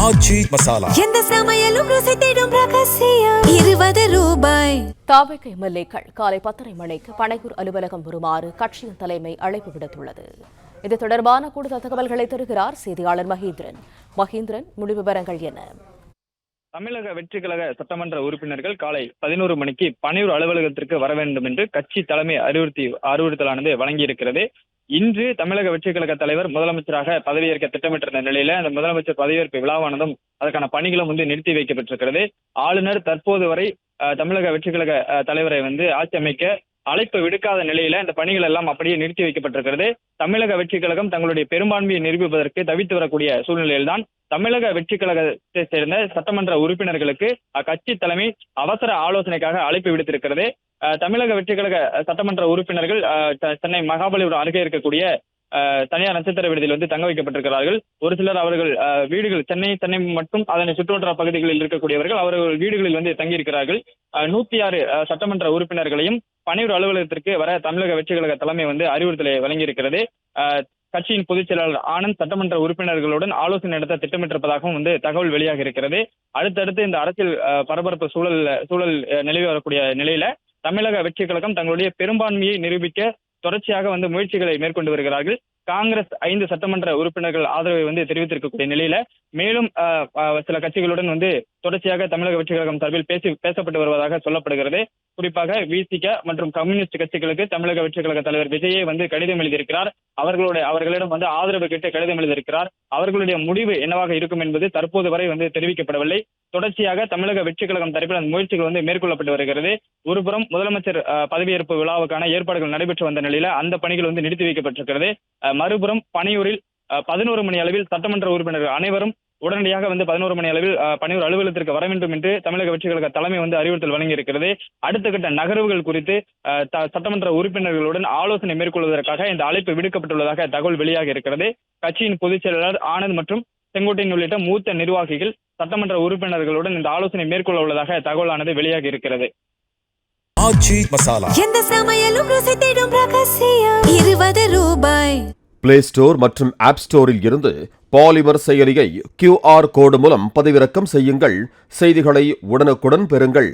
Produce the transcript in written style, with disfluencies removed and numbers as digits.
ஆச்சி மசாலா. எந்த சமையலும் ருசி தேடும் ரகசியம். 20 ரூபாய். தாவேக எம்எல்ஏக்கள் காலை 10:30 மணிக்கு பனையூர் அலுவலகம் வருமாறு கட்சியின் தலைமை அழைப்பு விடுத்துள்ளது. இது தொடர்பான கூடுதல் தகவல்களை தருகிறார் செய்தியாளர் மகேந்திரன். முழு விவரங்கள் என்ன? தமிழக வெற்றி கழக சட்டமன்ற உறுப்பினர்கள் காலை 11 மணிக்கு பனையூர் அலுவலகத்திற்கு வர வேண்டும் என்று கட்சி தலைமை அறிவுறுத்தலானது வழங்கியிருக்கிறது. இன்று தமிழக வெற்றி கழக தலைவர் முதலமைச்சராக பதவியேற்க திட்டமிட்டிருந்த நிலையில அந்த முதலமைச்சர் பதவியேற்பு விழாவானதும் அதற்கான பணிகளும் நிறுத்தி வைக்கப்பட்டிருக்கிறது. ஆளுநர் தற்போது வரை தமிழக வெற்றி கழக தலைவரை ஆட்சி அமைக்க அழைப்பு விடுக்காத நிலையில இந்த பணிகள் எல்லாம் அப்படியே நிறுத்தி வைக்கப்பட்டிருக்கிறது. தமிழக வெற்றி கழகம் தங்களுடைய பெரும்பான்மையை நிரூபிப்பதற்கு தவித்து வரக்கூடிய சூழ்நிலையில்தான் தமிழக வெற்றி கழகத்தை சேர்ந்த சட்டமன்ற உறுப்பினர்களுக்கு அக்கட்சி தலைமை அவசர ஆலோசனைக்காக அழைப்பு விடுத்திருக்கிறது. தமிழக வெற்றி கழக சட்டமன்ற உறுப்பினர்கள் சென்னை மகாபலிபுரம் அருகே இருக்கக்கூடிய தனியார் நட்சத்திர விடுதியில் தங்க வைக்கப்பட்டிருக்கிறார்கள். ஒரு சிலர் அவர்கள் வீடுகள் சென்னை மட்டும் அதனை சுற்றுவட்டார பகுதிகளில் இருக்கக்கூடியவர்கள் அவர்கள் வீடுகளில் தங்கியிருக்கிறார்கள். 106 சட்டமன்ற உறுப்பினர்களையும் பனையூர் அலுவலகத்திற்கு வர தமிழக வெற்றி கழக தலைமை அறிவுறுத்தலை வழங்கியிருக்கிறது. கட்சியின் பொதுச் செயலாளர் ஆனந்த் சட்டமன்ற உறுப்பினர்களுடன் ஆலோசனை நடத்த திட்டமிட்டிருப்பதாகவும் தகவல் வெளியாக இருக்கிறது. அடுத்தடுத்து இந்த அரசியல் பரபரப்பு சூழல் நிலவி வரக்கூடிய நிலையில தமிழக வெற்றி கழகம் தங்களுடைய பெரும்பான்மையை நிரூபிக்க தொடர்ச்சியாக முயற்சிகளை மேற்கொண்டு வருகிறார்கள். காங்கிரஸ் 5 சட்டமன்ற உறுப்பினர்கள் ஆதரவை தெரிவித்திருக்கக்கூடிய நிலையில மேலும் சில கட்சிகளுடன் தொடர்ச்சியாக தமிழக வெற்றி கழகம் சார்பில் பேசப்பட்டு வருவதாக சொல்லப்படுகிறது. குறிப்பாக விசிக மற்றும் கம்யூனிஸ்ட் கட்சிகளுக்கு தமிழக வெற்றி கழக தலைவர் விஜயே கடிதம் எழுதியிருக்கிறார். அவர்களிடம் ஆதரவு கேட்டு கடிதம் எழுதியிருக்கிறார். அவர்களுடைய முடிவு என்னவாக இருக்கும் என்பது தற்போது வரை தெரிவிக்கப்படவில்லை. தொடர்ச்சியாக தமிழக வெற்றி கழகம் தரப்பில் அந்த முயற்சிகள் மேற்கொள்ளப்பட்டு வருகிறது. ஒருபுறம் முதலமைச்சர் பதவியேற்பு விழாவுக்கான ஏற்பாடுகள் நடைபெற்று வந்த நிலையில அந்த பணிகள் நிறுத்தி வைக்கப்பட்டிருக்கிறது. மறுபுறம் பனையூரில் 11 மணி அளவில் சட்டமன்ற உறுப்பினர்கள் அனைவரும் உடனடியாக 11 மணி அளவில் பனையூர் அலுவலகத்திற்கு வர வேண்டும் என்று தமிழக வெற்றி கழக தலைமை அறிவுறுத்தல் வழங்கி இருக்கிறது. அடுத்த கட்ட நகர்வுகள் குறித்து சட்டமன்ற உறுப்பினர்களுடன் ஆலோசனை மேற்கொள்வதற்காக இந்த அழைப்பு விடுக்கப்பட்டுள்ளதாக தகவல் வெளியாக இருக்கிறது. கட்சியின் பொதுச் செயலாளர் ஆனந்த் மற்றும் செங்கோட்டையன் உள்ளிட்ட மூத்த நிர்வாகிகள் சட்டமன்ற உறுப்பினர்களுடன் இந்த ஆலோசனை மேற்கொள்ள உள்ளதாக தகவலானது வெளியாகி இருக்கிறது. ஆச்சி மசாலா. எந்த சமையலும் ருசி தேடும் ரகசியம். 20 ரூபாய். பிளே ஸ்டோர் மற்றும் ஆப் ஸ்டோரில் இருந்து பாலிமர் செயலியை QR கோடு மூலம் பதிவிறக்கம் செய்யுங்கள். செய்திகளை உடனுக்குடன் பெறுங்கள்.